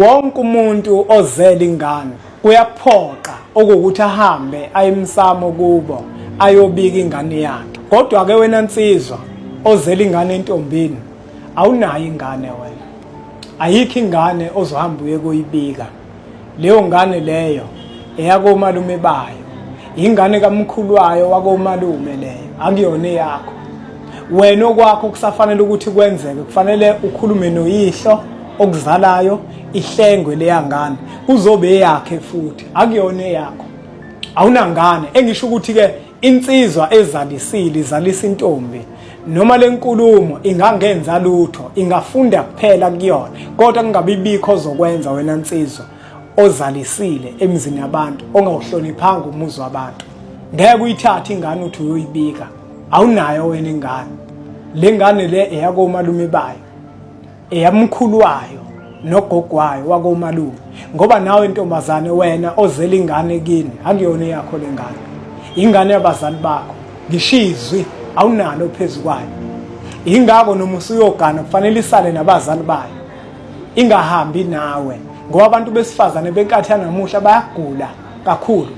Wonke umuntu ozela ingane kuyaphoqa ukuthi ahambe ayemsamo kubo ayobika ingane yakhe. Kodwa ke wena nsizwa ozela ingane entombini awunayo ingane wena. Ayikho ingane ozohamba uye kuyibika. Leyo ngane leyo eyakomalume bayo. Ingane kamkhulu wayo wakomalume leyo, akuyona yakho. Wena okwakho kusafanele ukuthi kwenzeke, kufanele ukhulume noyihlo okuzalayo ihlengwe leya ngane kuzobe yakhe futhi, akuyona yakho. Awunangane. Engisho ukuthi ke insizwa ezalisile izalisa intombi noma lenkulumo ingangenza lutho, ingafunda kuphela kuyona, kodwa kungabibikho ozokwenza wena nsizwa ozalisile emizini yabantu ongawuhloniphanga umuzi wabantu. Ngeke uyithathe ingane uthi uyoyibika. Awunayo wena ingane. Le ngane le eyakomalume bayo, eyamkhulu wayo nogogo wayo wakomalume. Ngoba nawe intombazane wena ozela ingane kini akuyona yakho le ngane, ingane yabazali bakho. Ngishizwi awunalo phezukwayo. Ingakho noma usuyogana kufanele isale nabazali bayo, ingahambi nawe. Ngoba abantu besifazane benkathi namuhla bayagula kakhulu.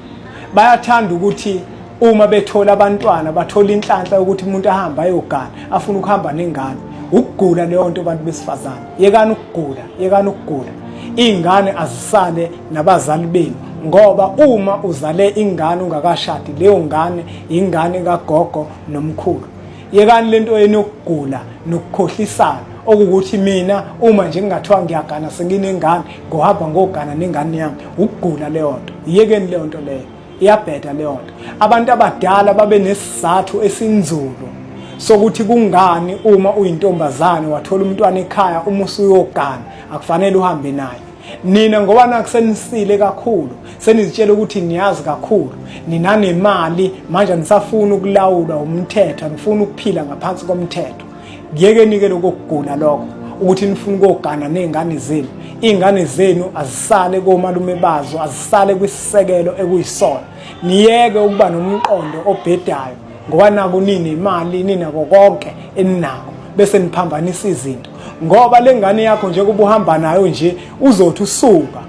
Bayathanda ukuthi uma bethola abantwana bathola inhlanhla ukuthi umuntu ahamba ayogana afuna ukuhamba nengane. Ukugula leyo nto abantu besifazane. Yekani ukugula, yekani ukugula. Ingane azisale nabazali benu, ngoba uma uzale ingane ungakashadi leyo ngane ingane kagogo nomkhulu. Yekani lento yenu yokugula nokukhohlisana okuthi mina uma nje ngingathiwa ngiyagana senginengane ngohamba ngogana nengane yami. Ukugula leyo nto. Yekeni leyo nto leyo. Iyabheda leyo nto. Abantu abadala babe nesizathu esinzulu sokuthi kungani uma uyintombazane wathola umntwana ekhaya uma usuyogana akufanele uhambe naye. Nina ngoba nakusenisile kakhulu, senizitshela ukuthi niyazi kakhulu, ninanemali manje nisafuna ukulawulwa umthetho, nifuna ukuphila ngaphansi komthetho. Ngiyekeni ke lokugula lokho ukuthi nifuna ukogana nezingane zenu. Izingane zenu azisale komalume bazo, azisale kwisisekelo ekuyisona. Niyeke ukuba nomqondo obhedayo ngoba naku nini imali ninako konke eninako bese niphambanisa izinto. Ngoba lengane yakho nje kuba uhamba nayo nje uzothi usuka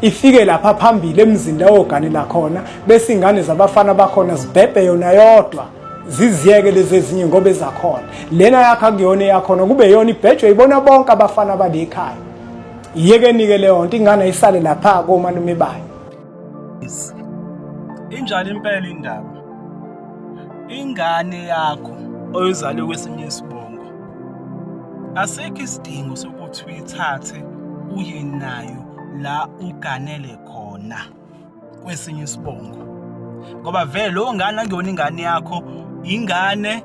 ifike lapha phambili emzini la oganela khona bese ingane zabafana bakhona zibhebhe yona yodwa ziziyeke lezi ezinye ngoba ezakhona. Lena yakho akuyona yakhona kube yona ibhejwe ibona bonke abafana bale ekhaya. Yekeni ke leyo nto ingane isale lapha komalume bayo. Injalo impela indaba. Ingane yakho oyizale kwesinye isibongo, asekho isidingo sokuthi uyithathe uye nayo la uganele khona kwesinye isibongo, ngoba vele lo ngane akuyona ingane yakho, ingane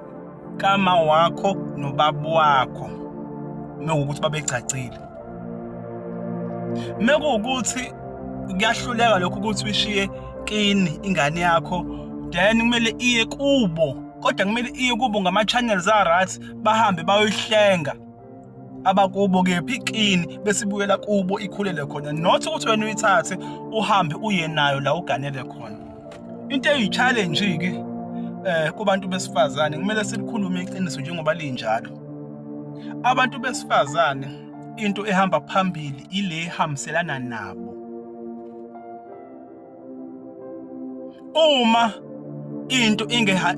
kama wakho nobaba wakho mekuwukuthi babecacile. Mekuwukuthi kuyahluleka lokho ukuthi uyishiye kini ingane yakho, then kumele iye kubo, kodwa kumele iye kubo ngama-channels a-right, bahambe bayoyihlenga abakubo kephi kini bese ibuyela kubo ikhulele khona, not ukuthi wena uyithathe uhambe uye nayo la uganele khona. Into eyi-challenge-ke kubantu besifazane kumele silikhulume iqiniso njengoba linjalo. Abantu besifazane into ehamba phambili ile ehambiselana nabo. Uma into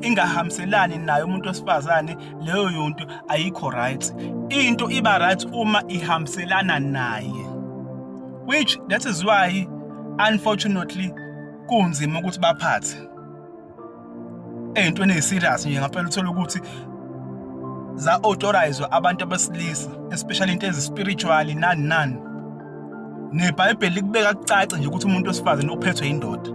ingahambiselani nayo umuntu wesifazane, leyo yonto ayikho right. Into iba right uma ihambiselana naye, which that is why unfortunately kunzima ukuthi baphathe ey'ntweni ey'serious nje ngampela. Uthola ukuthi za-authorizwa abantu abesilisa, especially into ezi-spiritual nani. NeBhayibheli likubeka kucace nje ukuthi umuntu wesifazane uphethwe indoda.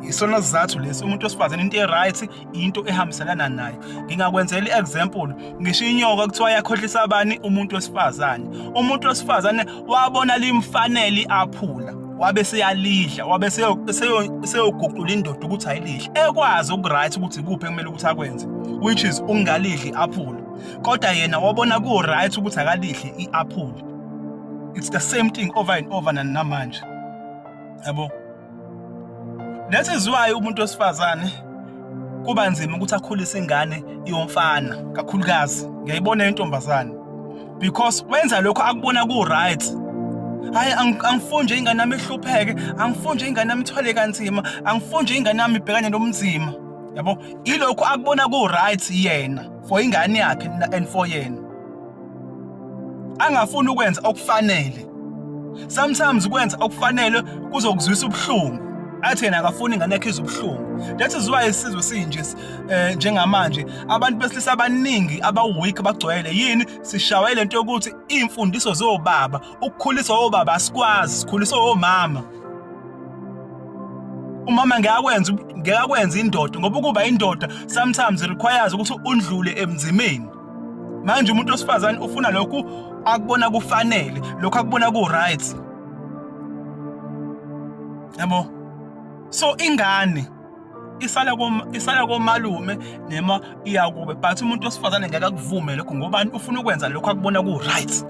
Isona sizathu lesi, umuntu wesifazane into e-right, into ehambiselana nayo. Ngingakwenzela i-example, ngisho inyoka kuthiwa yakhohlisa abani? Umuntu wesifazane. Umuntu wesifazane wabona limfanele aphula, wabe seyalidla, wabe seyoguqula indoda ukuthi ayilidle, ekwazi ukuright ukuthi kuphi kumele ukuthi akwenze, which is ungalidli aphula. Kodwa yena wabona ku-right ukuthi akalidli i-aphula. It's the same thing over and over namanje. Yabo? That is why umuntu wesifazane kuba nzima ukuthi akhulise ingane yomfana kakhulukazi. Ngiyayibona intombazane because wenza lokho akubona ku-right Hayi angifuni nje ingane yami ihlupheke, angifuni nje ingane yami ithwale kanzima, angifuni nje ingane yami ibhekane nomzima. Yabo, ilokhu akubona ku-right yena for ingane yakhe and for yena. Angafuni ukwenza okufanele. Sometimes ukwenza okufanele kuzokuzwisa ubuhlungu. Athi yena akafuni ingane yakhe izwe ubuhlungu. That is why isizwe sinje njengamanje abantu besilisa abaningi abaweak bagcwele yini sishawa lento yokuthi imfundiso zobaba, ukukhuliswa obaba asikwazi, sikhuliswa omama. Umama ngeke indoda ngoba ukuba indoda sometimes requires ukuthi undlule emzimeni. Manje umuntu osifazane ufuna lokhu akubona kufanele, lokhu akubona ku-right. Yabo. So ingane isala komalume nema iyakube, but umuntu osifazane ngeke akuvume lokho ngoba ufuna ukwenza lokhu akubona ku-right.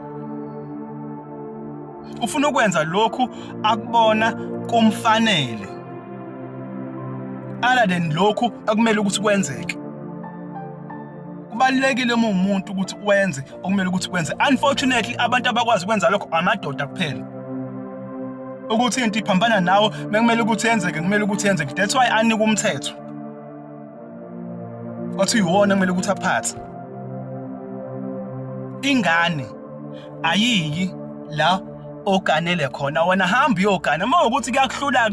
Ufuna ukwenza lokhu akubona kumfanele. Other than lokhu akumele ukuthi kwenzeke. Kubalulekile umuntu ukuthi wenze okumele ukuthi kwenze. Unfortunately abantu abakwazi ukwenza lokho amadoda kuphela. Ukuthi into iphambana nawo bekumele ukuthi yenzeke, kumele ukuthi yenzeke. That's why anika umthetho. Othi uyiwona kumele ukuthi aphathe. Ingane ayiyi la oganele khona, wena hamba uyogana. Uma ukuthi kuyakuhlula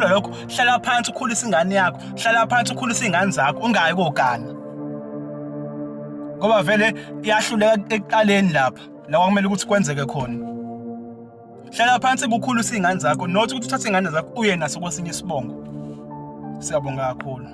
lokho, hlala phansi ukhulisa ingane yakho, hlala phansi ukhulisa ingane zakho, ungayi kogana. Ngoba vele iyahluleka ekuqaleni lapha, la kumele ukuthi kwenzeke khona. Hlala phansi ukukhulisa ingane zakho, not ukuthi uthathe ingane zakho uye naso kwesinye isibongo. Siyabonga kakhulu.